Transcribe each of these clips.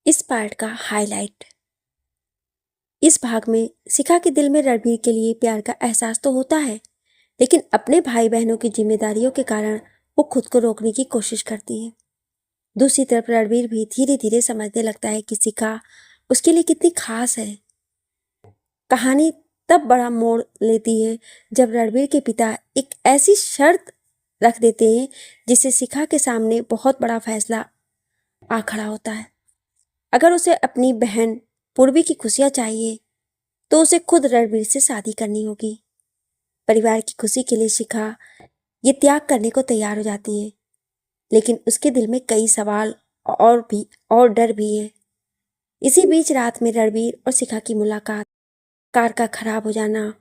इस पार्ट का हाईलाइट। इस भाग में शिखा के दिल में रणबीर के लिए प्यार का एहसास तो होता है, लेकिन अपने भाई बहनों की जिम्मेदारियों के कारण वो खुद को रोकने की कोशिश करती है। दूसरी तरफ रणबीर भी धीरे धीरे समझने लगता है कि शिखा उसके लिए कितनी खास है। कहानी तब बड़ा मोड़ लेती है जब रणबीर के पिता एक ऐसी शर्त रख देते हैं जिससे शिखा के सामने बहुत बड़ा फैसला आ खड़ा होता है। अगर उसे अपनी बहन पूर्वी की खुशियां चाहिए तो उसे खुद रणबीर से शादी करनी होगी। परिवार की खुशी के लिए शिखा ये त्याग करने को तैयार हो जाती है, लेकिन उसके दिल में कई सवाल और डर भी है। इसी बीच रात में रणबीर और शिखा की मुलाकात, कार का खराब हो जाना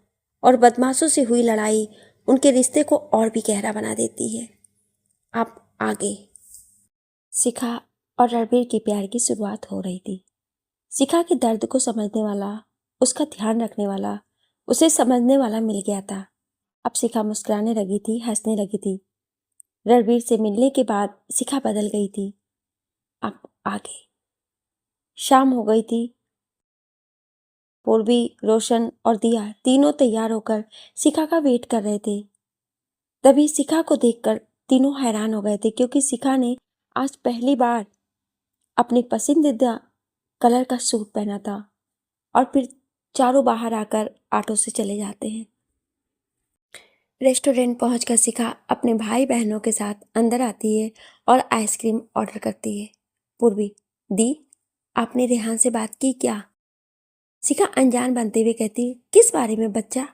और बदमाशों से हुई लड़ाई उनके रिश्ते को और भी गहरा बना देती है। अब आगे शिखा और रणबीर के प्यार की शुरुआत हो रही थी। शिखा के दर्द को समझने वाला, उसका ध्यान रखने वाला, उसे समझने वाला मिल गया था। अब शिखा मुस्कुराने लगी थी, हंसने लगी थी। रणबीर से मिलने के बाद शिखा बदल गई थी। अब आगे शाम हो गई थी। पूर्वी, रोशन और दिया तीनों तैयार होकर शिखा का वेट कर रहे थे। तभी शिखा को देखकर तीनों हैरान हो गए थे, क्योंकि शिखा ने आज पहली बार अपने पसंदीदा कलर का सूट पहना था। और फिर चारों बाहर आकर ऑटो से चले जाते हैं। रेस्टोरेंट पहुंचकर शिखा अपने भाई बहनों के साथ अंदर आती है और आइसक्रीम ऑर्डर करती है। पूर्वी, दी, आपने रेहान से बात की क्या? शिखा अनजान बनते हुए कहती, किस बारे में बच्चा?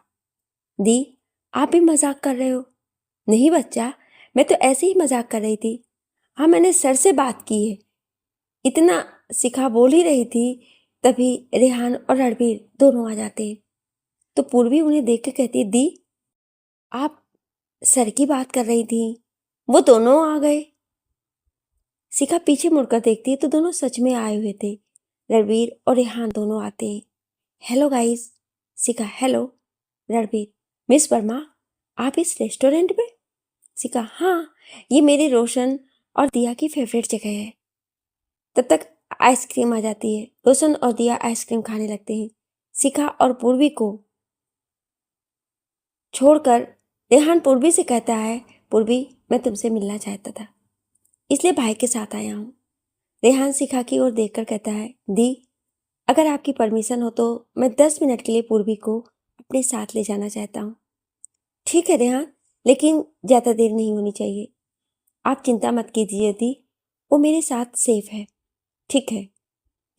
दी, आप भी मजाक कर रहे हो? नहीं बच्चा, मैं तो ऐसे ही मजाक कर रही थी। हाँ, मैंने सर से बात की है। इतना शिखा बोल ही रही थी, तभी रेहान और रणबीर दोनों आ जाते हैं। तो पूर्वी उन्हें देख के कहती, दी, आप सर की बात कर रही थी, वो दोनों आ गए। शिखा पीछे मुड़कर देखती है तो दोनों सच में आए हुए थे। रणबीर और रेहान दोनों आते हैं। Hello guys. Shikha, hello. Ranbir, miss Verma, आप इस रेस्टोरेंट में? शिखा, हाँ, ये मेरे रोशन और दिया की फेवरेट जगह है। तब तक आइसक्रीम आ जाती है। रोशन और दिया आइसक्रीम खाने लगते हैं। शिखा और पूर्वी को छोड़कर रेहान पूर्वी से कहता है, पूर्वी, मैं तुमसे मिलना चाहता था, इसलिए भाई के साथ आया हूँ। रेहान शिखा की ओर देखकर कहता है, दी, अगर आपकी परमिशन हो तो मैं 10 मिनट के लिए पूर्वी को अपने साथ ले जाना चाहता हूँ। ठीक है रेहान, लेकिन ज़्यादा देर नहीं होनी चाहिए। आप चिंता मत कीजिए दी, वो मेरे साथ सेफ है। ठीक है,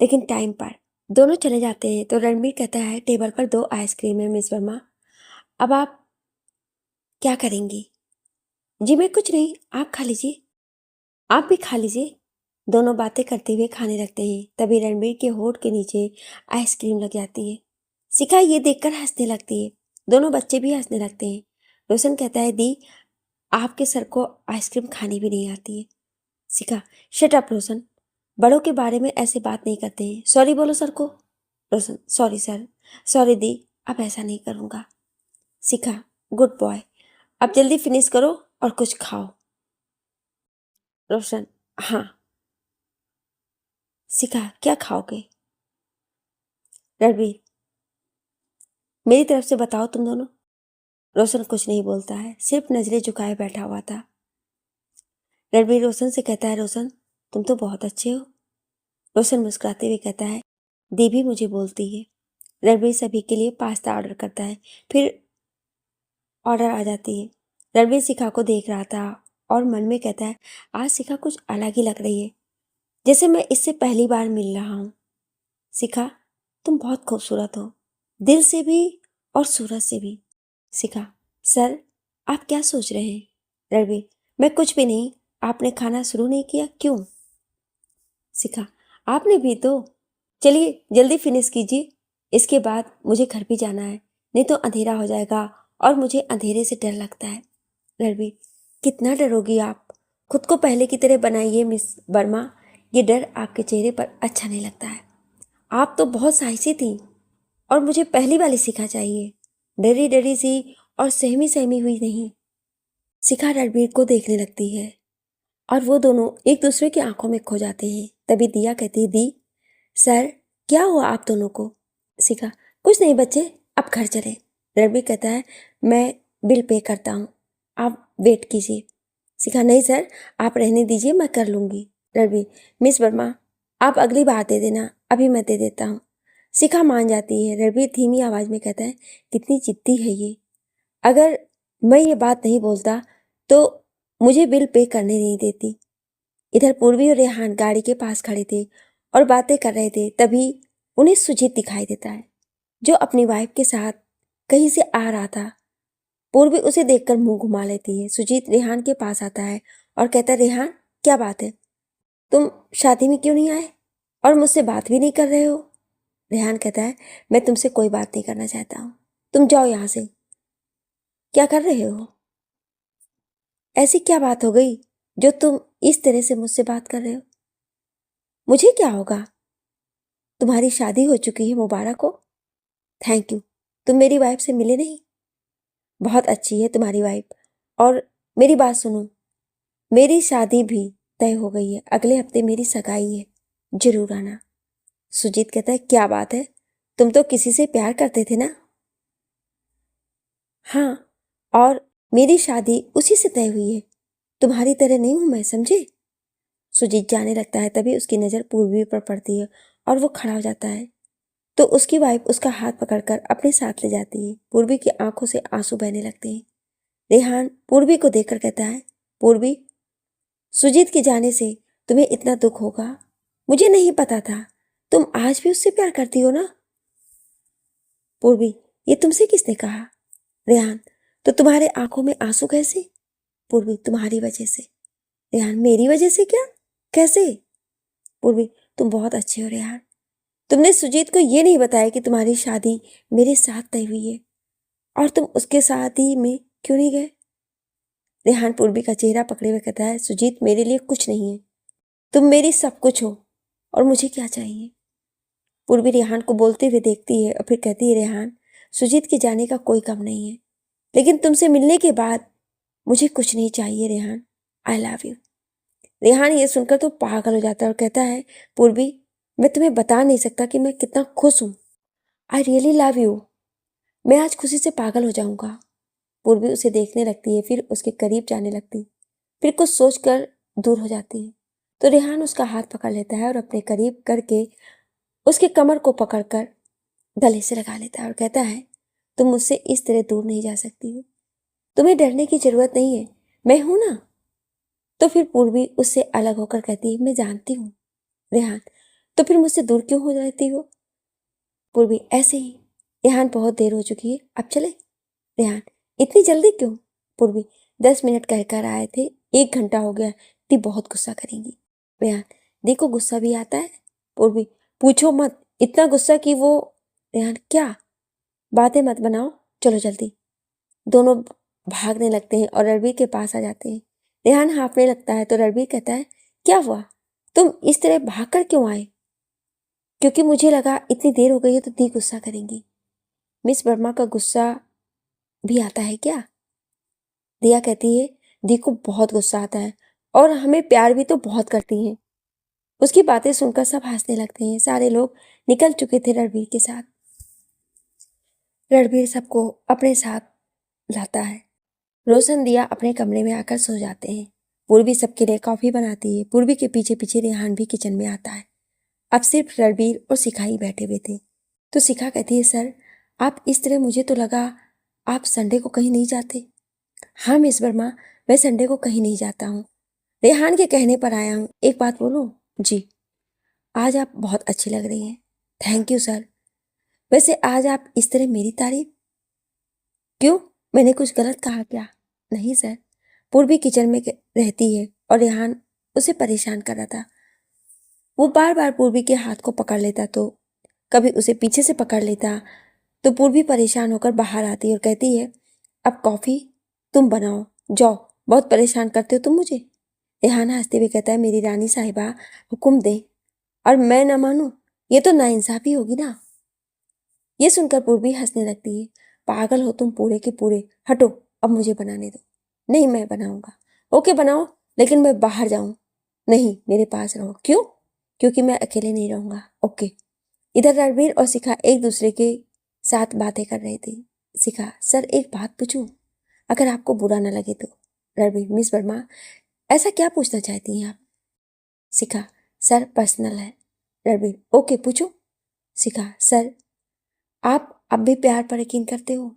लेकिन टाइम पर। दोनों चले जाते हैं तो रणबीर कहता है, टेबल पर 2 आइसक्रीम है मिस वर्मा, अब आप क्या करेंगी? जी मैं कुछ नहीं, आप खा लीजिए। आप भी खा लीजिए। दोनों बातें करते हुए खाने लगते हैं। तभी रणबीर के होठ के नीचे आइसक्रीम लग जाती है। शिखा ये देखकर हंसने लगती है। दोनों बच्चे भी हंसने लगते हैं। रोशन कहता है, दी, आपके सर को आइसक्रीम खानी भी नहीं आती है। शिखा, शट अप रोशन, बड़ों के बारे में ऐसे बात नहीं करते हैं। सॉरी बोलो सर को। रोशन, सॉरी सर। सॉरी दी, अब ऐसा नहीं करूँगा। शिखा, गुड बॉय, अब जल्दी फिनिश करो और कुछ खाओ। रोशन, हाँ। शिखा, क्या खाओगे? रणबीर, मेरी तरफ से बताओ तुम दोनों। रोशन कुछ नहीं बोलता है, सिर्फ नजरें झुकाए बैठा हुआ था। रणबीर रोशन से कहता है, रोशन, तुम तो बहुत अच्छे हो। रोशन मुस्कुराते हुए कहता है, दी भी मुझे बोलती है। रणबीर सभी के लिए पास्ता ऑर्डर करता है। फिर ऑर्डर आ जाती है। रणबीर शिखा को देख रहा था और मन में कहता है, आज शिखा कुछ अलग ही लग रही है, जैसे मैं इससे पहली बार मिल रहा हूँ। शिखा, तुम बहुत खूबसूरत हो, दिल से भी और सूरत से भी। शिखा, सर, आप क्या सोच रहे हैं? रणबीर, मैं कुछ भी नहीं, आपने खाना शुरू नहीं किया क्यों? शिखा, आपने भी तो। चलिए जल्दी फिनिश कीजिए, इसके बाद मुझे घर भी जाना है, नहीं तो अंधेरा हो जाएगा और मुझे अंधेरे से डर लगता है। रणबीर, कितना डरोगी आप? खुद को पहले की तरह बनाइए मिस वर्मा, ये डर आपके चेहरे पर अच्छा नहीं लगता है। आप तो बहुत साहसी थी और मुझे पहली वाली शिखा चाहिए, डरी डरी सी और सहमी सहमी हुई नहीं। शिखा रणबीर को देखने लगती है और वो दोनों एक दूसरे की आंखों में खो जाते हैं। तभी दिया कहती, दी, सर, क्या हुआ आप दोनों को? शिखा, कुछ नहीं बच्चे, अब घर चले। रणबीर कहता है, मैं बिल पे करता हूँ, आप वेट कीजिए। शिखा, नहीं सर, आप रहने दीजिए, मैं कर लूँगी। रणबीर, मिस वर्मा, आप अगली बार दे देना, अभी मैं दे देता हूँ। शिखा मान जाती है। रणबीर धीमी आवाज में कहता है, कितनी जिद्दी है ये। अगर मैं ये बात नहीं बोलता तो मुझे बिल पे करने नहीं देती। इधर पूर्वी और रेहान गाड़ी के पास खड़े थे और बातें कर रहे थे। तभी उन्हें सुजीत दिखाई देता है, जो अपनी वाइफ के साथ कहीं से आ रहा था। पूर्वी उसे देखकर मुंह घुमा लेती है। सुजीत रेहान के पास आता है और कहता है, रेहान, क्या बात है, तुम शादी में क्यों नहीं आए और मुझसे बात भी नहीं कर रहे हो? रेहान कहता है, मैं तुमसे कोई बात नहीं करना चाहता हूँ, तुम जाओ यहाँ से। क्या कर रहे हो? ऐसी क्या बात हो गई जो तुम इस तरह से मुझसे बात कर रहे हो? मुझे क्या होगा? तुम्हारी शादी हो चुकी है, मुबारक हो। Thank you. तुम मेरी वाइफ से मिले नहीं? बहुत अच्छी है तुम्हारी वाइफ। और मेरी बात सुनो, मेरी शादी भी तय हो गई है, अगले हफ्ते मेरी सगाई है, जरूर आना। सुजीत कहता है, क्या बात है, तुम तो किसी से प्यार करते थे ना? हाँ, और मेरी शादी उसी से तय हुई है, तुम्हारी तरह नहीं हूं मैं, समझे? सुजीत जाने लगता है। तभी उसकी नज़र पूर्वी पर पड़ती है और वो खड़ा हो जाता है। तो उसकी वाइफ उसका हाथ पकड़कर अपने साथ ले जाती है। पूर्वी की आंखों से आंसू बहने लगते हैं। रेहान पूर्वी को देखकर कहता है, पूर्वी, सुजीत के जाने से तुम्हें इतना दुख होगा, मुझे नहीं पता था। तुम आज भी उससे प्यार करती हो ना? पूर्वी, ये तुमसे किसने कहा? रेहान, तो तुम्हारे आंखों में आंसू कैसे? पूर्वी, तुम्हारी वजह से। रेहान, मेरी वजह से क्या, कैसे? पूर्वी, तुम बहुत अच्छे हो रेहान। तुमने सुजीत को ये नहीं बताया कि तुम्हारी शादी मेरे साथ तय हुई है, और तुम उसके शादी में क्यों नहीं गए? रेहान पूर्वी का चेहरा पकड़े हुए कहता है, सुजीत मेरे लिए कुछ नहीं है, तुम मेरी सब कुछ हो, और मुझे क्या चाहिए? पूर्वी रेहान को बोलते हुए देखती है और फिर कहती है, रेहान, सुजीत के जाने का कोई गम नहीं है, लेकिन तुमसे मिलने के बाद मुझे कुछ नहीं चाहिए Rehan. I love you. Rehan ये सुनकर तो पागल हो जाता है और कहता है, पूर्वी, मैं तुम्हें बता नहीं सकता कि मैं कितना खुश हूँ। I really love you. मैं आज खुशी से पागल हो जाऊंगा। पूर्वी उसे देखने लगती है, फिर उसके करीब जाने लगती, फिर कुछ सोचकर दूर हो जाती है। तो रेहान उसका हाथ पकड़ लेता है और अपने करीब करके उसके कमर को पकड़कर गले से लगा लेता है और कहता है, तुम मुझसे इस तरह दूर नहीं जा सकती हो, तुम्हें डरने की जरूरत नहीं है, मैं हूं ना। तो फिर पूर्वी उससे अलग होकर कहती है, मैं जानती हूँ। रेहान, तो फिर मुझसे दूर क्यों हो जाती हो? पूर्वी, ऐसे ही। रेहान, बहुत देर हो चुकी है, अब चले? रेहान, इतनी जल्दी क्यों? पूर्वी, 10 मिनट कहकर आए थे, 1 घंटा हो गया, दी बहुत गुस्सा करेंगी। रेहान, देखो गुस्सा भी आता है। पूर्वी, पूछो मत, इतना गुस्सा कि वो। रेहान, क्या बातें मत बनाओ, चलो जल्दी। दोनों भागने लगते हैं और रणबीर के पास आ जाते हैं। रेहान हाँफने लगता है तो रणबीर कहता है, क्या हुआ, तुम इस तरह भागकर क्यों आए? क्योंकि मुझे लगा इतनी देर हो गई है तो दी गुस्सा करेंगी। मिस वर्मा का गुस्सा भी आता है क्या? दिया कहती है, दी को बहुत गुस्सा आता है और हमें प्यार भी तो बहुत करती हैं। उसकी बातें सुनकर सब हंसने लगते हैं। सारे लोग निकल चुके थे रणबीर के साथ। रणबीर सबको अपने साथ लाता है। रोशन दिया अपने कमरे में आकर सो जाते हैं। पूर्वी सबके लिए कॉफी बनाती है। पूर्वी के पीछे पीछे रेहान भी किचन में आता है। अब सिर्फ रणबीर और शिखा ही बैठे हुए थे। तो शिखा कहती है, सर, आप इस तरह, मुझे तो लगा आप संडे को कहीं नहीं जाते। हाँ मिस वर्मा, मैं संडे को कहीं नहीं जाता हूँ, रेहान के कहने पर आया हूँ। एक बात बोलूं? जी। आज आप बहुत अच्छी लग रही हैं। Thank you sir. वैसे आज आप इस तरह मेरी तारीफ क्यों? मैंने कुछ गलत कहा क्या? नहीं सर। पूर्वी किचन में रहती है और रेहान उसे परेशान कर रहा था। वो बार बार पूर्वी के हाथ को पकड़ लेता, तो कभी उसे पीछे से पकड़ लेता। तो पूर्वी परेशान होकर बाहर आती और कहती है, अब कॉफी तुम बनाओ, जाओ, बहुत परेशान करते हो तुम मुझे। रेहान हंसते हुए कहता है, मेरी रानी साहिबा, हुक्म दे और मैं ना मानूं, ये तो नाइंसाफी होगी ना। ये सुनकर पूर्वी हंसने लगती है, पागल हो तुम पूरे के पूरे, हटो, अब मुझे बनाने दो। नहीं, मैं बनाऊंगा। ओके बनाओ, लेकिन मैं बाहर जाऊं। नहीं, मेरे पास रहो। क्यों? क्योंकि मैं अकेले नहीं रहूँगा। ओके। इधर रणबीर और शिखा एक दूसरे के साथ बातें कर रहे थे। शिखा, सर एक बात पूछूं, अगर आपको बुरा ना लगे तो। रणबीर, मिस वर्मा, ऐसा क्या पूछना चाहती हैं आप? शिखा, सर पर्सनल है। रणबीर, ओके पूछो। शिखा, सर आप अब भी प्यार पर यकीन करते हो?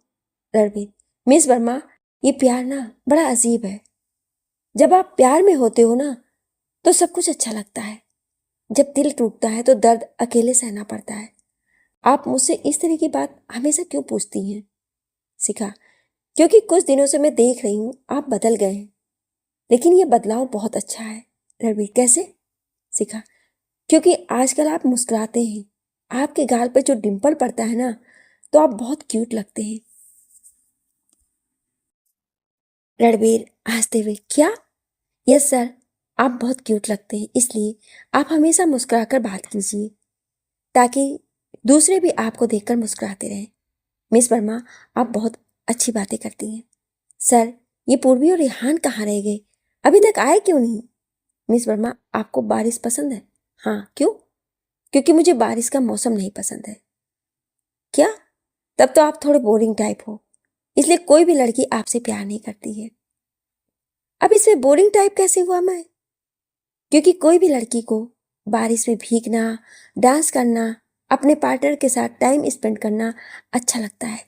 रणबीर, मिस वर्मा, ये प्यार ना बड़ा अजीब है। जब आप प्यार में होते हो ना तो सब कुछ अच्छा लगता है। जब दिल टूटता है तो दर्द अकेले सहना पड़ता है। आप मुझसे इस तरह की बात हमेशा क्यों पूछती हैं? शिखा, क्योंकि कुछ दिनों से मैं देख रही हूँ आप बदल गए हैं, लेकिन ये बदलाव बहुत अच्छा है। रणबीर, कैसे? शिखा, क्योंकि आजकल आप मुस्कुराते हैं, आपके गाल पे जो डिंपल पड़ता है ना, तो आप बहुत क्यूट लगते हैं। रणबीर हंसते हुए, क्या? यस सर, आप बहुत क्यूट लगते हैं, इसलिए आप हमेशा मुस्कुराकर बात कीजिए ताकि दूसरे भी आपको देखकर मुस्कुराते रहें। मिस वर्मा, आप बहुत अच्छी बातें करती हैं। सर, ये पूर्वी और रेहान कहाँ रह गए? अभी तक आए क्यों नहीं? मिस वर्मा, आपको बारिश पसंद है? हाँ, क्यों? क्योंकि मुझे बारिश का मौसम नहीं पसंद है। क्या? तब तो आप थोड़े बोरिंग टाइप हो, इसलिए कोई भी लड़की आपसे प्यार नहीं करती है। अब इसमें बोरिंग टाइप कैसे हुआ मैं? क्योंकि कोई भी लड़की को बारिश में भीगना, डांस करना, अपने पार्टनर के साथ टाइम स्पेंड करना अच्छा लगता है।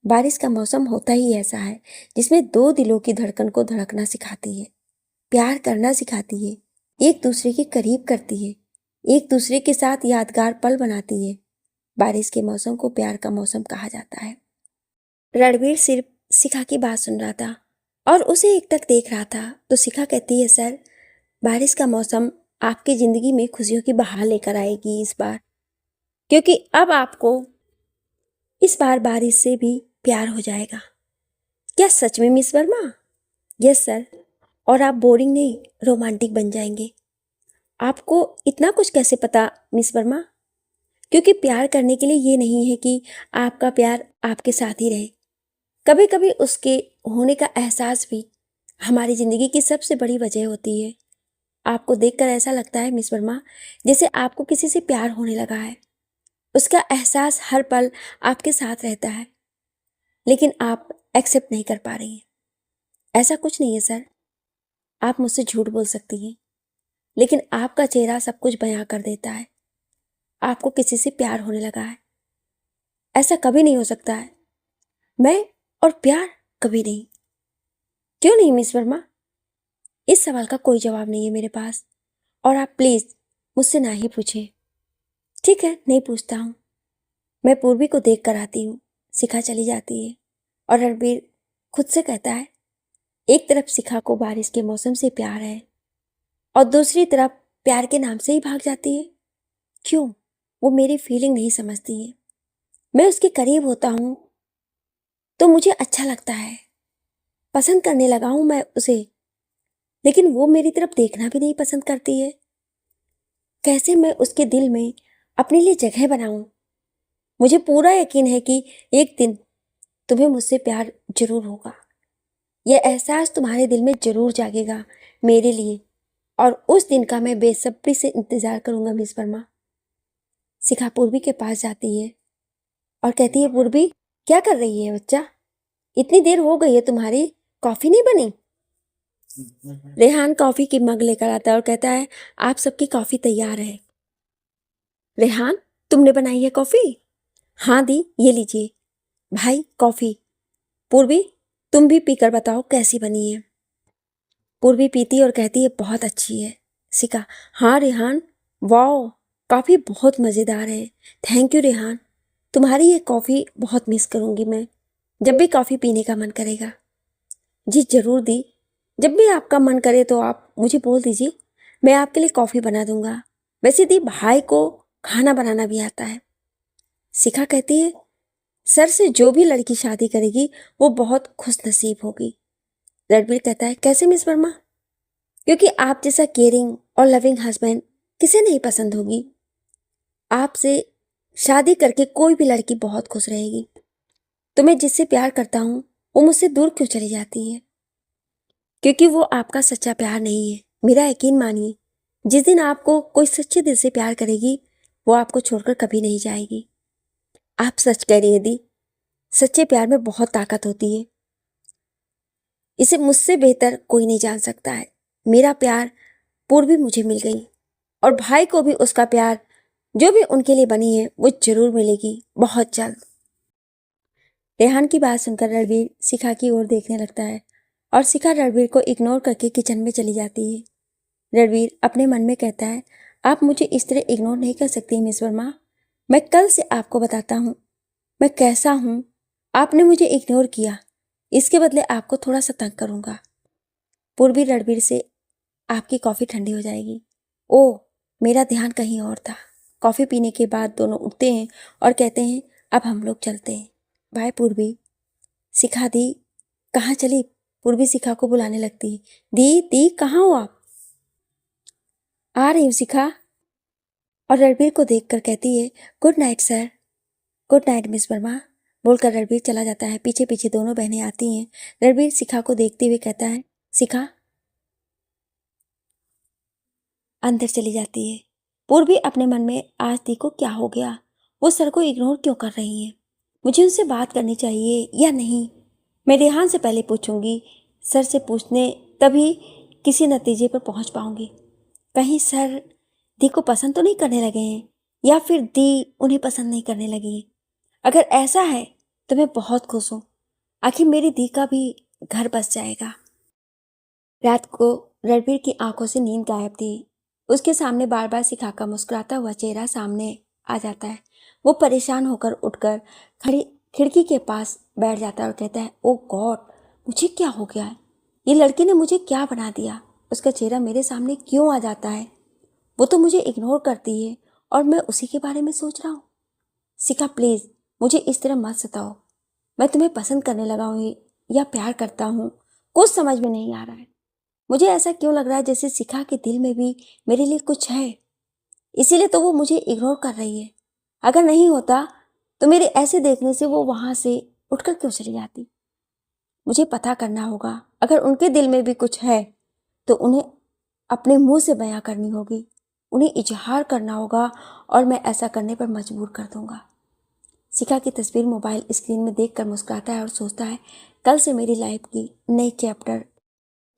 बारिश का मौसम होता ही ऐसा है जिसमें दो दिलों की धड़कन को धड़कना सिखाती है, प्यार करना सिखाती है, एक दूसरे के करीब करती है, एक दूसरे के साथ यादगार पल बनाती है। बारिश के मौसम को प्यार का मौसम कहा जाता है। रणवीर सिर्फ शिखा की बात सुन रहा था और उसे एकटक देख रहा था। तो शिखा कहती है, सर बारिश का मौसम आपकी जिंदगी में खुशियों की बहार लेकर आएगी इस बार, क्योंकि अब आपको इस बार बारिश से भी प्यार हो जाएगा। क्या सच में मिस वर्मा? यस सर, और आप बोरिंग नहीं रोमांटिक बन जाएंगे। आपको इतना कुछ कैसे पता मिस वर्मा? क्योंकि प्यार करने के लिए ये नहीं है कि आपका प्यार आपके साथ ही रहे, कभी कभी उसके होने का एहसास भी हमारी जिंदगी की सबसे बड़ी वजह होती है। आपको देखकर ऐसा लगता है मिस वर्मा जैसे आपको किसी से प्यार होने लगा है। उसका एहसास हर पल आपके साथ रहता है, लेकिन आप एक्सेप्ट नहीं कर पा रही हैं। ऐसा कुछ नहीं है सर, आप मुझसे झूठ बोल सकती हैं, लेकिन आपका चेहरा सब कुछ बयां कर देता है। आपको किसी से प्यार होने लगा है। ऐसा कभी नहीं हो सकता है। मैं और प्यार कभी नहीं। क्यों नहीं मिस वर्मा? इस सवाल का कोई जवाब नहीं है मेरे पास, और आप प्लीज मुझसे ना ही पूछें। ठीक है, नहीं पूछता हूँ। मैं पूर्वी को देख कर आती हूँ। शिखा चली जाती है और रणबीर खुद से कहता है, एक तरफ शिखा को बारिश के मौसम से प्यार है और दूसरी तरफ प्यार के नाम से ही भाग जाती है। क्यों? वो मेरी फीलिंग नहीं समझती है। मैं उसके करीब होता हूँ तो मुझे अच्छा लगता है, पसंद करने लगा हूं मैं उसे, लेकिन वो मेरी तरफ देखना भी नहीं पसंद करती है। कैसे मैं उसके दिल में अपने लिए जगह बनाऊं? मुझे पूरा यकीन है कि एक दिन तुम्हें मुझसे प्यार जरूर होगा। यह एहसास तुम्हारे दिल में जरूर जागेगा मेरे लिए, और उस दिन का मैं बेसब्री से इंतजार करूंगा मिस वर्मा। शिखा पूर्वी के पास जाती है और कहती है, पूर्वी क्या कर रही है बच्चा? इतनी देर हो गई है तुम्हारी, कॉफी नहीं बनी? रेहान कॉफी की मग लेकर आता है और कहता है, आप सबकी कॉफी तैयार है। रेहान, तुमने बनाई है कॉफी? हाँ दी, ये लीजिए भाई कॉफी। पूर्वी, तुम भी पीकर बताओ कैसी बनी है। पूर्वी पीती और कहती है, बहुत अच्छी है। शिखा, हाँ रेहान, वाओ, कॉफी बहुत मज़ेदार है। थैंक यू रेहान, तुम्हारी ये कॉफ़ी बहुत मिस करूंगी मैं, जब भी कॉफ़ी पीने का मन करेगा। जी जरूर दी, जब भी आपका मन करे तो आप मुझे बोल दीजिए, मैं आपके लिए कॉफ़ी बना दूंगा। वैसे दी, भाई को खाना बनाना भी आता है। शिखा कहती है, सर से जो भी लड़की शादी करेगी वो बहुत खुश नसीब होगी। रणबीर कहता है, कैसे मिस वर्मा? क्योंकि आप जैसा केयरिंग और लविंग हस्बैंड किसे नहीं पसंद होगी। आपसे शादी करके कोई भी लड़की बहुत खुश रहेगी। तो मैं जिससे प्यार करता हूँ वो मुझसे दूर क्यों चली जाती है? क्योंकि वो आपका सच्चा प्यार नहीं है, मेरा यकीन मानिए। जिस दिन आपको कोई सच्चे दिल से प्यार करेगी वो आपको छोड़कर कभी नहीं जाएगी। आप सच कह रही है दी, सच्चे प्यार में बहुत ताकत होती है। इसे मुझसे बेहतर कोई नहीं जान सकता है। मेरा प्यार पूर्वी मुझे मिल गई और भाई को भी उसका प्यार जो भी उनके लिए बनी है वो जरूर मिलेगी बहुत जल्द। रेहान की बात सुनकर रणवीर शिखा की ओर देखने लगता है और शिखा रणवीर को इग्नोर करके किचन में चली जाती है। रणवीर अपने मन में कहता है, आप मुझे इस तरह इग्नोर नहीं कर सकती मिस वर्मा। मैं कल से आपको बताता हूँ मैं कैसा हूँ। आपने मुझे इग्नोर किया, इसके बदले आपको थोड़ा सा तंग करूंगा। पूर्वी रणवीर से, आपकी कॉफ़ी ठंडी हो जाएगी। ओह, मेरा ध्यान कहीं और था। कॉफ़ी पीने के बाद दोनों उठते हैं और कहते हैं, अब हम लोग चलते हैं। बाय पूर्वी। शिखा दी, कहाँ चली? पूर्वी शिखा को बुलाने लगती है। दी दी, कहाँ हो आप? आ रही हूँ शिखा। और रणवीर को देखकर कहती है, good night sir. Good night miss Verma बोलकर रणवीर चला जाता है। पीछे पीछे दोनों बहनें आती हैं। रणवीर शिखा को देखते हुए कहता है, शिखा। अंदर चली जाती है। पूर्वी अपने मन में, आज दी को क्या हो गया? वो सर को इग्नोर क्यों कर रही है? मुझे उनसे बात करनी चाहिए या नहीं? मैं रेहान से पहले पूछूंगी। सर से पूछने तभी किसी नतीजे पर पहुंच पाऊंगी। कहीं सर दी को पसंद तो नहीं करने लगे हैं या फिर दी उन्हें पसंद नहीं करने लगी है। अगर ऐसा है तो मैं बहुत खुश हूँ। आखिर मेरी दी का भी घर बस जाएगा। रात को रणवीर की आंखों से नींद गायब थी। उसके सामने बार बार शिखा का मुस्कुराता हुआ चेहरा सामने आ जाता है। वो परेशान होकर उठकर खड़ी खिड़की के पास बैठ जाता है और कहता है, ओ गॉड, मुझे क्या हो गया है? ये लड़की ने मुझे क्या बना दिया? उसका चेहरा मेरे सामने क्यों आ जाता है? वो तो मुझे इग्नोर करती है और मैं उसी के बारे में सोच रहा हूँ। शिखा प्लीज मुझे इस तरह मत सताओ। मैं तुम्हें पसंद करने लगा हूँ या प्यार करता हूँ, कुछ समझ में नहीं आ रहा है। मुझे ऐसा क्यों लग रहा है जैसे शिखा के दिल में भी मेरे लिए कुछ है, इसीलिए तो वो मुझे इग्नोर कर रही है। अगर नहीं होता तो मेरे ऐसे देखने से वो वहां से उठकर क्यों चली जाती? मुझे पता करना होगा। अगर उनके दिल में भी कुछ है तो उन्हें अपने मुंह से बयां करनी होगी, उन्हें इजहार करना होगा और मैं ऐसा करने पर मजबूर कर दूंगा। शिखा की तस्वीर मोबाइल स्क्रीन में देखकर मुस्कुराता है और सोचता है, कल से मेरी लाइफ की नई चैप्टर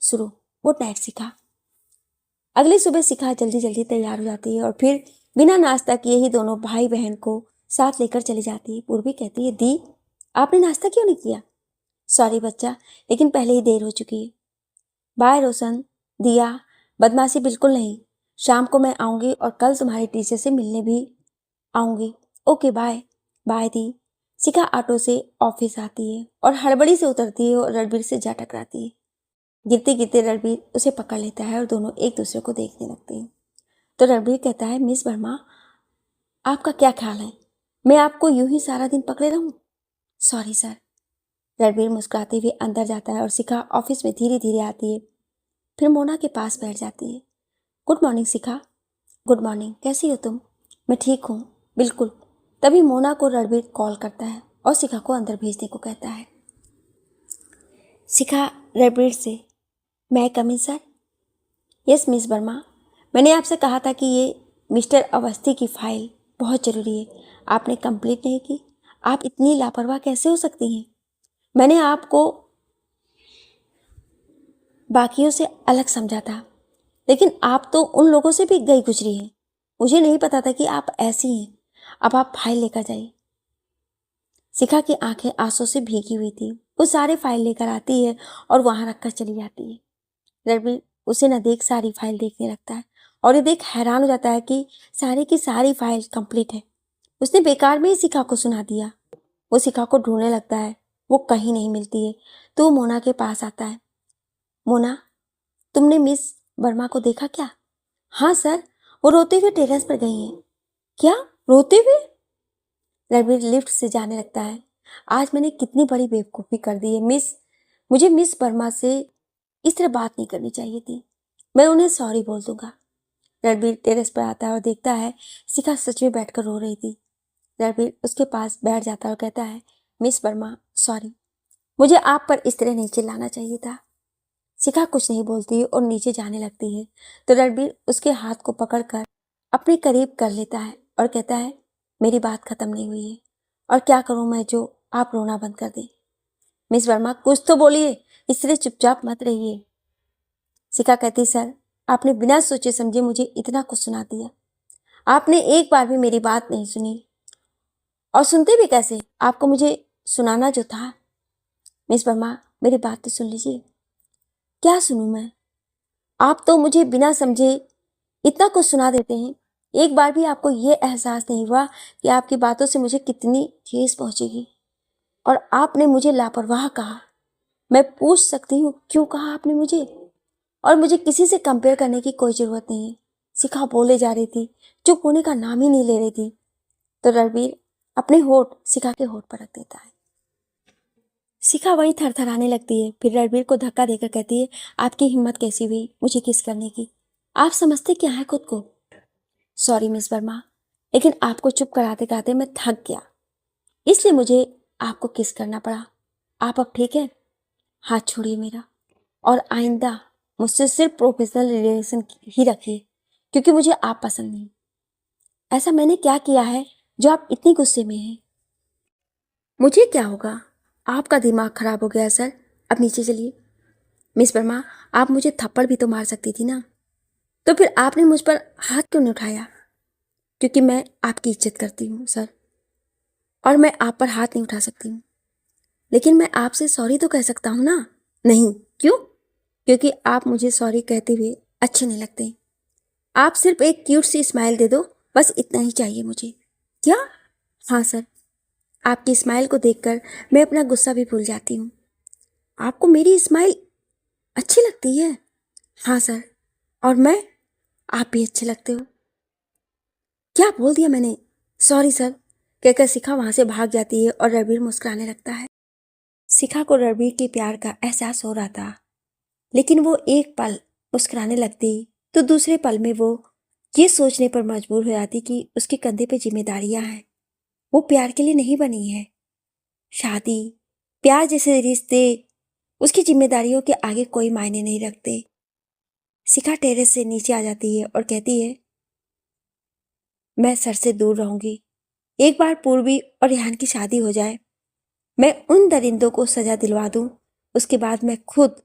शुरू। गुड नाइट शिखा। अगली सुबह शिखा जल्दी जल्दी तैयार हो जाती है और फिर बिना नाश्ता किए ही दोनों भाई बहन को साथ लेकर चली जाती है। पूर्वी कहती है, दी आपने नाश्ता क्यों नहीं किया? सॉरी बच्चा, लेकिन पहले ही देर हो चुकी है। बाय रोशन, दिया, बदमाशी बिल्कुल नहीं। शाम को मैं आऊंगी और कल तुम्हारे टीचर से मिलने भी आऊंगी। Okay bye. बाय दी। शिखा ऑटो से ऑफिस आती है और हड़बड़ी से उतरती है और रणबीर से जा टकराती है। गिरते गिरते रणबीर उसे पकड़ लेता है और दोनों एक दूसरे को देखने लगते हैं। तो रणबीर कहता है, मिस वर्मा आपका क्या ख्याल है, मैं आपको यूं ही सारा दिन पकड़े रहूं? Sorry sir. रणबीर मुस्कुराते हुए अंदर जाता है और शिखा ऑफिस में धीरे धीरे आती है। फिर मोना के पास बैठ जाती है। गुड मॉर्निंग शिखा। गुड मॉर्निंग, कैसी हो तुम? मैं ठीक हूँ, बिल्कुल। तभी मोना को रणबीर कॉल करता है और शिखा को अंदर भेजने को कहता है। शिखा रणबीर से, मैं कम इन सर? यस मिस वर्मा, मैंने आपसे कहा था कि ये मिस्टर अवस्थी की फाइल बहुत ज़रूरी है, आपने कंप्लीट नहीं की। आप इतनी लापरवाह कैसे हो सकती हैं? मैंने आपको बाकियों से अलग समझा था, लेकिन आप तो उन लोगों से भी गई गुजरी हैं। मुझे नहीं पता था कि आप ऐसी हैं। अब आप फाइल लेकर जाइए। शिखा की आंखें आंसू से भीगी हुई थी। वो सारे फाइल लेकर आती है और वहां रखकर चली जाती है। रणबीर उसे न देख सारी फाइल देखने लगता है और ये देख हैरान हो जाता है कि सारी की सारी फाइल कंप्लीट है। उसने बेकार में ही शिखा को सुना दिया। वो शिखा को ढूंढने लगता है, वो कहीं नहीं मिलती है तो वो मोना के पास आता है। मोना, तुमने मिस वर्मा को देखा क्या? हाँ सर, वो रोते हुए टेरेस पर गई हैं। क्या, रोते हुए? रणबीर लिफ्ट से जाने लगता है। आज मैंने कितनी बड़ी बेवकूफ़ी कर दी है मिस। मुझे मिस वर्मा से इस तरह बात नहीं करनी चाहिए थी। मैं उन्हें सॉरी बोल दूंगा। रणबीर टेरेस पर आता है और देखता है शिखा सच में बैठकर रो रही थी। रणबीर उसके पास बैठ जाता है और कहता है, मिस वर्मा सॉरी, मुझे आप पर इस तरह नहीं चिल्लाना चाहिए था। शिखा कुछ नहीं बोलती और नीचे जाने लगती है तो रणबीर उसके हाथ को पकड़कर अपने करीब कर लेता है और कहता है, मेरी बात खत्म नहीं हुई है और क्या करूं मैं जो आप रोना बंद कर दें। मिस वर्मा कुछ तो बोलिए, इसलिए चुपचाप मत रहिए। शिखा कहती, सर आपने बिना सोचे समझे मुझे इतना कुछ सुना दिया। आपने एक बार भी मेरी बात नहीं सुनी और सुनते भी कैसे, आपको मुझे सुनाना जो था। मिस वर्मा मेरी बात तो सुन लीजिए। क्या सुनूं मैं? आप तो मुझे बिना समझे इतना कुछ सुना देते हैं। एक बार भी आपको ये एहसास नहीं हुआ कि आपकी बातों से मुझे कितनी ठेस पहुंचेगी। और आपने मुझे लापरवाह कहा। मैं पूछ सकती हूँ क्यों कहा आपने मुझे? और मुझे किसी से कंपेयर करने की कोई जरूरत नहीं है। शिखा बोले जा रही थी, चुप होने का नाम ही नहीं ले रही थी तो रणबीर अपने होठ शिखा के होठ पर रख देता है। शिखा वहीं थरथराने लगती है। फिर रणबीर को धक्का देकर कहती है, आपकी हिम्मत कैसी हुई मुझे किस करने की? आप समझते क्या है खुद को? सॉरी मिस वर्मा, लेकिन आपको चुप कराते कराते मैं थक गया, इसलिए मुझे आपको किस करना पड़ा। आप अब ठीक है? हाथ छोड़िए मेरा और आइंदा मुझसे सिर्फ प्रोफेशनल रिलेशन ही रखिए, क्योंकि मुझे आप पसंद नहीं। ऐसा मैंने क्या किया है जो आप इतनी गुस्से में हैं? मुझे क्या होगा? आपका दिमाग खराब हो गया सर। अब नीचे चलिए। मिस वर्मा, आप मुझे थप्पड़ भी तो मार सकती थी ना, तो फिर आपने मुझ पर हाथ क्यों नहीं उठाया? क्योंकि मैं आपकी इज्जत करती हूँ सर, और मैं आप पर हाथ नहीं उठा सकती हूँ। लेकिन मैं आपसे सॉरी तो कह सकता हूँ ना? नहीं। क्यों? क्योंकि आप मुझे सॉरी कहते हुए अच्छे नहीं लगते। आप सिर्फ एक क्यूट सी स्माइल दे दो, बस इतना ही चाहिए मुझे। क्या? हाँ सर, आपकी स्माइल को देखकर मैं अपना गुस्सा भी भूल जाती हूँ। आपको मेरी स्माइल अच्छी लगती है? हाँ सर, और मैं, आप भी अच्छे लगते हो। क्या बोल दिया मैंने? सॉरी सर, कहकर शिखा वहां से भाग जाती है और रणबीर मुस्कुराने लगता है। शिखा को रणबीर के प्यार का एहसास हो रहा था, लेकिन वो एक पल मुस्कुराने लगती तो दूसरे पल में वो ये सोचने पर मजबूर हो जाती कि उसके कंधे पे जिम्मेदारियां हैं। वो प्यार के लिए नहीं बनी है। शादी, प्यार जैसे रिश्ते उसकी जिम्मेदारियों के आगे कोई मायने नहीं रखते। शिखा टेरेस से नीचे आ जाती है और कहती है, मैं सर से दूर रहूंगी। एक बार पूर्वी और रेहान की शादी हो जाए, मैं उन दरिंदों को सजा दिलवा दूं, उसके बाद मैं खुद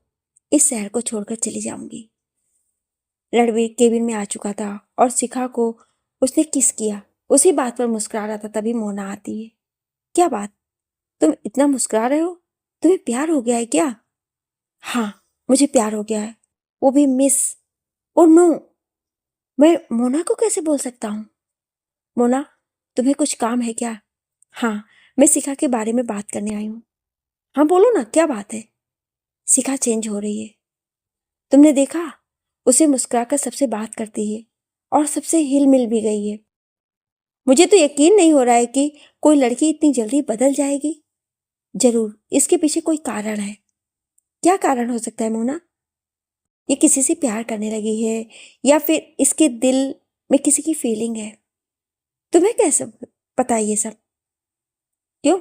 इस शहर को छोड़कर चली जाऊंगी। रणवीर केबिन में आ चुका था और शिखा को उसने किस किया। उसी बात पर मुस्कुरा रहा था, तभी मोना आती है। क्या बात, तुम इतना मुस्कुरा रहे हो? तुम्हें प्यार हो गया है क्या? हाँ, मुझे प्यार हो गया है, वो भी मिस। ओ नो, मैं मोना को कैसे बोल सकता हूँ? मोना, तुम्हें कुछ काम है क्या? हाँ, मैं शिखा के बारे में बात करने आई हूँ। हाँ बोलो ना, क्या बात है? शिखा चेंज हो रही है। तुमने देखा, उसे मुस्कुराकर सबसे बात करती है और सबसे हिल मिल भी गई है। मुझे तो यकीन नहीं हो रहा है कि कोई लड़की इतनी जल्दी बदल जाएगी। जरूर इसके पीछे कोई कारण है। क्या कारण हो सकता है मोना? ये किसी से प्यार करने लगी है या फिर इसके दिल में किसी की फीलिंग है? तुम्हें कैसे पता है ये सब? क्यों?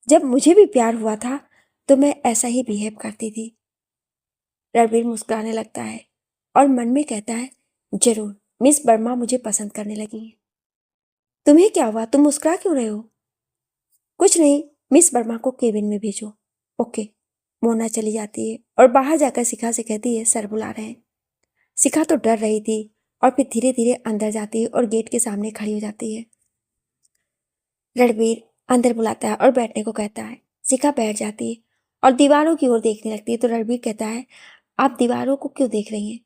जब मुझे भी प्यार हुआ था तो मैं ऐसा ही बिहेव करती थी। रणवीर मुस्कुराने लगता है और मन में कहता है, जरूर मिस वर्मा मुझे पसंद करने लगी है। तुम्हें क्या हुआ? तुम मुस्कुरा क्यों रहे हो? कुछ नहीं, मिस वर्मा को केबिन में भेजो। ओके। मोना चली जाती है और बाहर जाकर शिखा से कहती है, सर बुला रहे हैं। शिखा तो डर रही थी और फिर धीरे धीरे अंदर जाती है और गेट के सामने खड़ी हो जाती है। रणवीर अंदर बुलाता है और बैठने को कहता है। शिखा बैठ जाती है और दीवारों की ओर देखने लगती है तो रणवीर कहता है, आप दीवारों को क्यों देख रही हैं?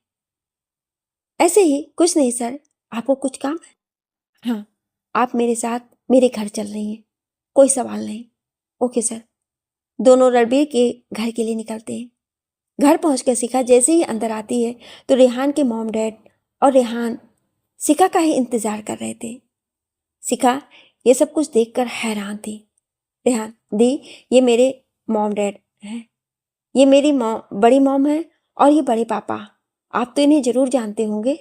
ऐसे ही, कुछ नहीं सर। आपको कुछ काम है? हाँ, आप मेरे साथ मेरे घर चल रही हैं, कोई सवाल नहीं। Okay sir. दोनों रणबीर के घर के लिए निकलते हैं। घर पहुंचकर शिखा जैसे ही अंदर आती है तो रेहान के मॉम डैड और रेहान शिखा का ही इंतजार कर रहे थे। शिखा ये सब कुछ देखकर हैरान थी। रेहान दी, ये मेरे मॉम डैड हैं, ये मेरी बड़ी मॉम है और ये बड़े पापा। आप तो इन्हें जरूर जानते होंगे।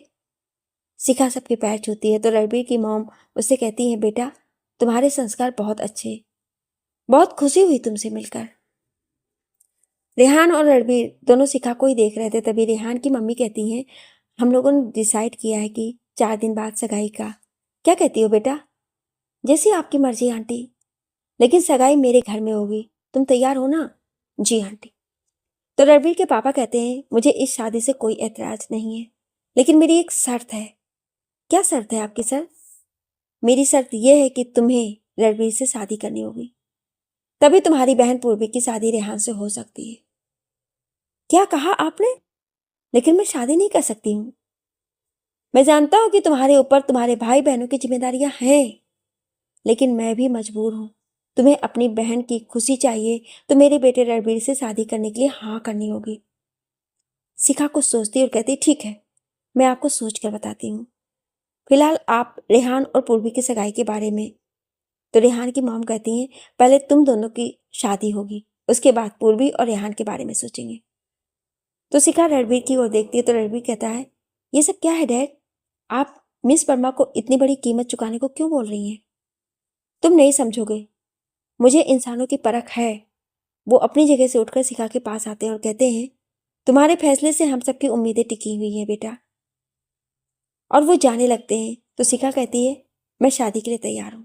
शिखा सबके पैर छूती है तो रणबीर की मॉम उससे कहती है, बेटा तुम्हारे संस्कार बहुत अच्छे, बहुत खुशी हुई तुमसे मिलकर। रेहान और रणबीर दोनों शिखा को ही देख रहे थे। तभी रेहान की मम्मी कहती हैं, हम लोगों ने डिसाइड किया है कि 4 दिन बाद सगाई का। क्या कहती हो बेटा? जैसी आपकी मर्जी आंटी, लेकिन सगाई मेरे घर में होगी। तुम तैयार हो ना? जी आंटी। तो रणबीर के पापा कहते हैं, मुझे इस शादी से कोई एतराज नहीं है, लेकिन मेरी एक शर्त है। क्या शर्त है आपकी सर? मेरी शर्त यह है कि तुम्हें रणबीर से शादी करनी होगी, तभी तुम्हारी बहन पूर्वी की शादी रेहान से हो सकती है। क्या कहा आपने? लेकिन मैं शादी नहीं कर सकती हूँ। मैं जानता हूं कि तुम्हारे ऊपर तुम्हारे भाई बहनों की जिम्मेदारियां हैं, लेकिन मैं भी मजबूर हूं। तुम्हें अपनी बहन की खुशी चाहिए तो मेरे बेटे रणबीर से शादी करने के लिए हाँ करनी होगी। शिखा कुछ सोचती और कहती, ठीक है, मैं आपको सोच कर बताती हूँ। फिलहाल आप रेहान और पूर्वी की सगाई के बारे में। तो रेहान की मॉम कहती हैं, पहले तुम दोनों की शादी होगी, उसके बाद पूर्वी और रेहान के बारे में सोचेंगे। तो शिखा रणबीर की ओर देखती है तो रणबीर कहता है, ये सब क्या है डैड? आप मिस वर्मा को इतनी बड़ी कीमत चुकाने को क्यों बोल रही हैं? तुम नहीं समझोगे, मुझे इंसानों की परख है। वो अपनी जगह से उठकर शिखा के पास आते हैं और कहते हैं, तुम्हारे फैसले से हम सबकी उम्मीदें टिकी हुई हैं बेटा। और वो जाने लगते हैं तो शिखा कहती है, मैं शादी के लिए तैयार हूं।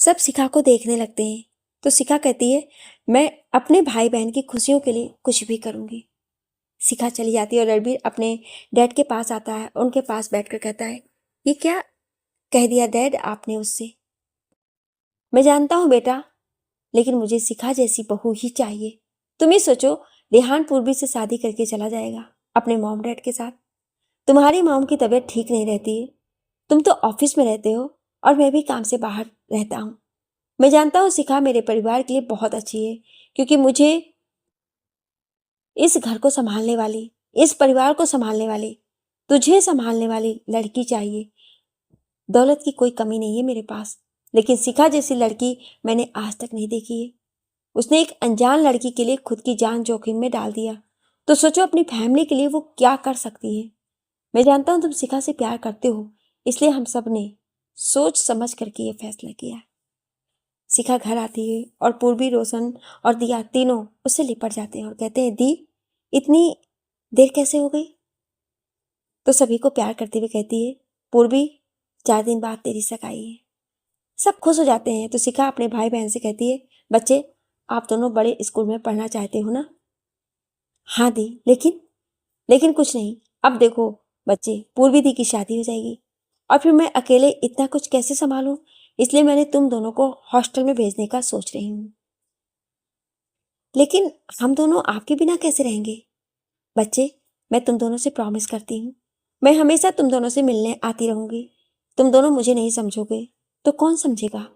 सब शिखा को देखने लगते हैं तो शिखा कहती है, मैं अपने भाई बहन की खुशियों के लिए कुछ भी करूंगी। शिखा चली जाती है और रणबीर अपने डैड के पास आता है, उनके पास बैठकर कहता है, ये क्या कह दिया डैड आपने उससे? मैं जानता हूं बेटा, लेकिन मुझे शिखा जैसी बहू ही चाहिए। तुम ही सोचो, रेहान पूर्वी से शादी करके चला जाएगा अपने मॉम डैड के साथ। तुम्हारी मॉम की तबीयत ठीक नहीं रहती है, तुम तो ऑफिस में रहते हो और मैं भी काम से बाहर रहता हूँ। मैं जानता हूँ शिखा मेरे परिवार के लिए बहुत अच्छी है, क्योंकि मुझे इस घर को संभालने वाली, इस परिवार को संभालने वाली, तुझे संभालने वाली लड़की चाहिए। दौलत की कोई कमी नहीं है मेरे पास, लेकिन शिखा जैसी लड़की मैंने आज तक नहीं देखी है। उसने एक अनजान लड़की के लिए खुद की जान जोखिम में डाल दिया, तो सोचो अपनी फैमिली के लिए वो क्या कर सकती है। मैं जानता हूं तुम शिखा से प्यार करते हो, इसलिए हम सब ने सोच समझ करके ये फैसला किया। शिखा घर आती है और पूर्वी, रोशन और दिया तीनों उससे लिपट जाते हैं और कहते हैं, दी इतनी देर कैसे हो गई? तो सभी को प्यार करते हुए कहती है, पूर्वी 4 दिन बाद तेरी सगाई है। सब खुश हो जाते हैं तो शिखा अपने भाई बहन से कहती है, बच्चे आप दोनों बड़े स्कूल में पढ़ना चाहते हो ना? हाँ दी, लेकिन कुछ नहीं। अब देखो बच्चे, पूर्वी दी की शादी हो जाएगी और फिर मैं अकेले इतना कुछ कैसे संभालूं, इसलिए मैंने तुम दोनों को हॉस्टल में भेजने का सोच रही हूँ। लेकिन हम दोनों आपके बिना कैसे रहेंगे? बच्चे, मैं तुम दोनों से प्रॉमिस करती हूँ, मैं हमेशा तुम दोनों से मिलने आती रहूंगी। तुम दोनों मुझे नहीं समझोगे तो कौन समझेगा?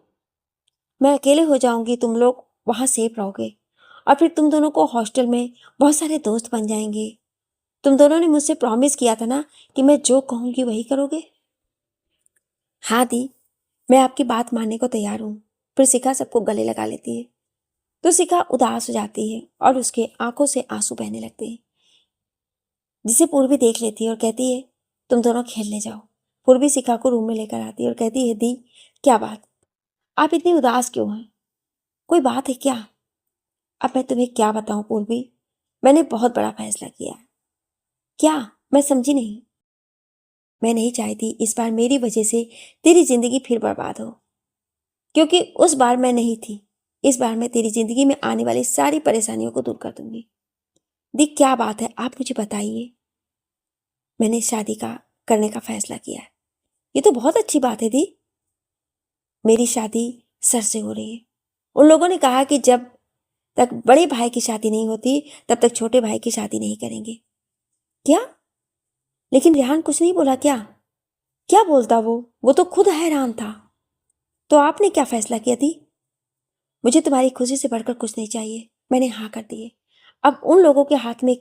मैं अकेले हो जाऊंगी, तुम लोग वहां सेफ रहोगे और फिर तुम दोनों को हॉस्टल में बहुत सारे दोस्त बन जाएंगे। तुम दोनों ने मुझसे प्रॉमिस किया था ना कि मैं जो कहूंगी वही करोगे। हाँ दी, मैं आपकी बात मानने को तैयार हूँ। फिर शिखा सबको गले लगा लेती है तो शिखा उदास हो जाती है और उसके आंखों से आंसू बहने लगते हैं, जिसे पूर्वी देख लेती है और कहती है, तुम दोनों खेलने जाओ। पूर्वी शिखा को रूम में लेकर आती है और कहती है, दी क्या बात, आप इतनी उदास क्यों हैं? कोई बात है क्या? अब मैं तुम्हें क्या बताऊं पूर्वी, मैंने बहुत बड़ा फैसला किया है। क्या? मैं समझी नहीं। मैं नहीं चाहती इस बार मेरी वजह से तेरी जिंदगी फिर बर्बाद हो, क्योंकि उस बार मैं नहीं थी। इस बार मैं तेरी जिंदगी में आने वाली सारी परेशानियों को दूर कर दूंगी। दी क्या बात है, आप मुझे बताइए। मैंने शादी का करने का फैसला किया है। ये तो बहुत अच्छी बात है दी। मेरी शादी सर से हो रही है। उन लोगों ने कहा कि जब तक बड़े भाई की शादी नहीं होती तब तक छोटे भाई की शादी नहीं करेंगे। क्या? लेकिन रेहान कुछ नहीं बोला क्या? क्या बोलता वो तो खुद हैरान था। तो आपने क्या फैसला किया थी? मुझे तुम्हारी खुशी से बढ़कर कुछ नहीं चाहिए, मैंने हाँ कर दी है। अब उन लोगों के हाथ में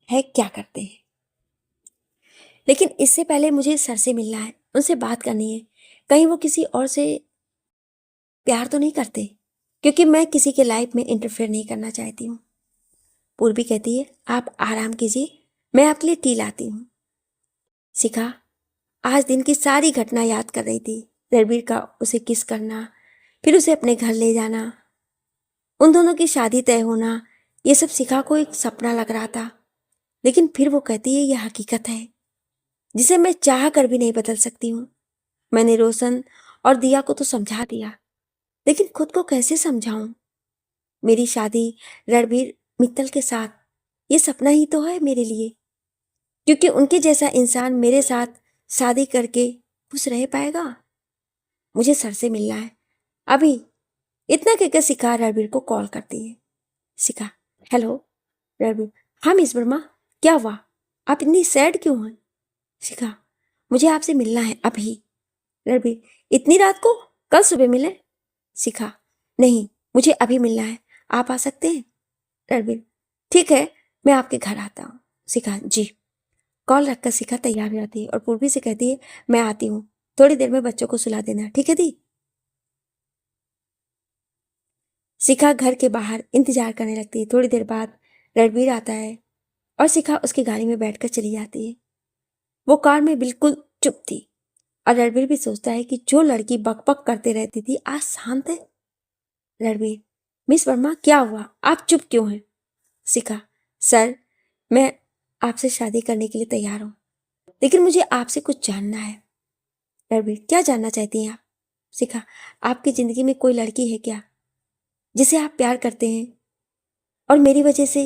है क्या करते हैं। लेकिन इससे पहले मुझे सर से मिलना है, उनसे बात करनी है। कहीं वो किसी और से प्यार तो नहीं करते, क्योंकि मैं किसी के लाइफ में इंटरफेयर नहीं करना चाहती हूँ। पूर्वी कहती है, आप आराम कीजिए, मैं आपके लिए टी लाती हूँ। शिखा आज दिन की सारी घटना याद कर रही थी। रणबीर का उसे किस करना, फिर उसे अपने घर ले जाना, उन दोनों की शादी तय होना, ये सब शिखा को एक सपना लग रहा था, लेकिन फिर वो कहती है यह हकीकत है जिसे मैं चाह कर भी नहीं बदल सकती हूँ। मैंने रोशन और दिया को तो समझा दिया, लेकिन खुद को कैसे समझाऊं? मेरी शादी रणबीर मित्तल के साथ ये सपना ही तो है मेरे लिए, क्योंकि उनके जैसा इंसान मेरे साथ शादी करके खुश रह पाएगा। मुझे सर से मिलना है अभी। इतना कहकर शिखा रणबीर को कॉल करती है। शिखा, हेलो। रणबीर, हाँ मिस वर्मा, क्या हुआ? आप इतनी सैड क्यों हैं? शिखा, मुझे आपसे मिलना है अभी। रणबीर, इतनी रात को? कल सुबह मिले। शिखा, नहीं, मुझे अभी मिलना है, आप आ सकते हैं? रणबीर, ठीक है, मैं आपके घर आता हूँ। शिखा, जी। कॉल रखकर शिखा तैयार हो जाती है और पूर्वी से कहती है मैं आती हूँ, थोड़ी देर में बच्चों को सुला देना, ठीक है दी? शिखा घर के बाहर इंतजार करने लगती है। थोड़ी देर बाद रणबीर आता है और शिखा उसकी गाड़ी में बैठकर चली जाती है। वो कार में बिल्कुल चुप थी और रणबीर भी सोचता है कि जो लड़की बकबक करते रहती थी आज शांत है। रणबीर, मिस वर्मा क्या हुआ, आप चुप क्यों हैं? शिखा, सर, मैं आपसे शादी करने के लिए तैयार हूँ, लेकिन मुझे आपसे कुछ जानना है। रणबीर, क्या जानना चाहती हैं आप? शिखा, आपकी जिंदगी में कोई लड़की है क्या जिसे आप प्यार करते हैं और मेरी वजह से?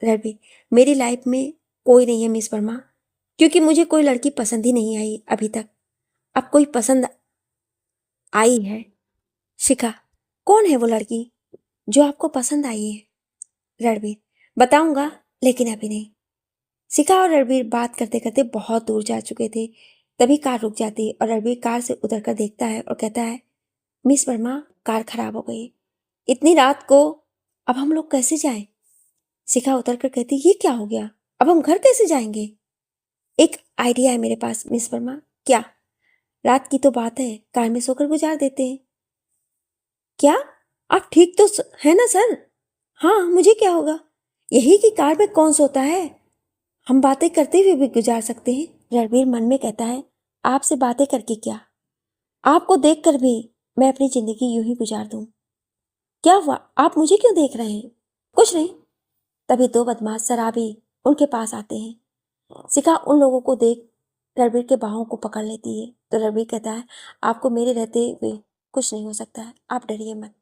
रणबीर, मेरी लाइफ में कोई नहीं है मिस वर्मा, क्योंकि मुझे कोई लड़की पसंद ही नहीं आई अभी तक। अब कोई पसंद आई है। शिखा, कौन है वो लड़की जो आपको पसंद आई है? रणबीर, बताऊंगा, लेकिन अभी नहीं। शिखा और रणबीर बात करते करते बहुत दूर जा चुके थे। तभी कार रुक जाती और रणबीर कार से उतरकर देखता है और कहता है मिस वर्मा, कार खराब हो गई, इतनी रात को अब हम लोग कैसे जाएं? शिखा उतरकर कहती ये क्या हो गया, अब हम घर कैसे जाएंगे? एक आइडिया है मेरे पास मिस वर्मा। क्या? रात की तो बात है, कार में सोकर गुजार देते हैं। क्या? आप ठीक तो है ना सर? हाँ, मुझे क्या होगा, यही की कार में कौन सोता है, हम बातें करते हुए भी गुजार सकते हैं। रणबीर मन में कहता है आपसे बातें करके क्या, आपको देखकर भी मैं अपनी जिंदगी यूं ही गुजार दूं। क्या हुआ, आप मुझे क्यों देख रहे हैं? कुछ नहीं। तभी दो बदमाश शराबी उनके पास आते हैं। शिखा उन लोगों को देख रणबीर के बाहों को पकड़ लेती है तो रणबीर कहता है आपको मेरे रहते हुए कुछ नहीं हो सकता है, आप डरिए मत।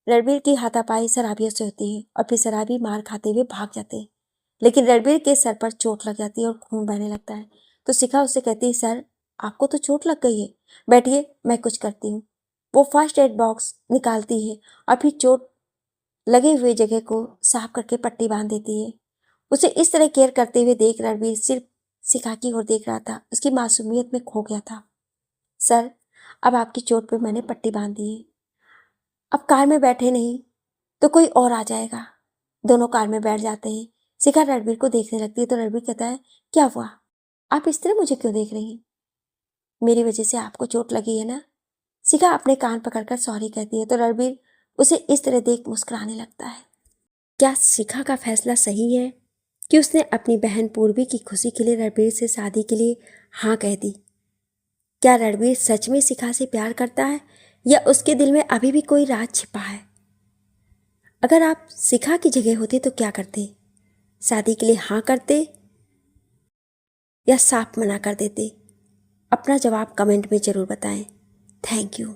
रणबीर की हाथापाई शराबियों से होती है और फिर शराबी मार खाते हुए भाग जाते हैं, लेकिन रणबीर के सर पर चोट लग जाती है और खून बहने लगता है। तो शिखा उससे कहती है सर, आपको तो चोट लग गई है, बैठिए मैं कुछ करती हूँ। वो फर्स्ट एड बॉक्स निकालती है और फिर चोट लगे हुए जगह को साफ करके पट्टी बांध देती है। उसे इस तरह केयर करते हुए देख रणबीर सिर्फ शिखा की ओर देख रहा था, उसकी मासूमियत में खो गया था। सर, अब आपकी चोट पे मैंने पट्टी बांध दी है, अब कार में बैठे नहीं तो कोई और आ जाएगा। दोनों कार में बैठ जाते हैं। शिखा रणबीर को देखने लगती है तो रणबीर कहता है क्या हुआ, आप इस तरह मुझे क्यों देख रही हैं? मेरी वजह से आपको चोट लगी है ना? शिखा अपने कान पकड़कर सॉरी कहती है तो रणबीर उसे इस तरह देख मुस्कुराने लगता है। क्या शिखा का फैसला सही है कि उसने अपनी बहन पूर्वी की खुशी के लिए रणबीर से शादी के लिए हाँ कह दी? क्या रणबीर सच में शिखा से प्यार करता है या उसके दिल में अभी भी कोई राज छिपा है? अगर आप शिखा की जगह होते तो क्या करते? शादी के लिए हाँ करते या साफ मना कर देते? अपना जवाब कमेंट में ज़रूर बताएं। Thank you.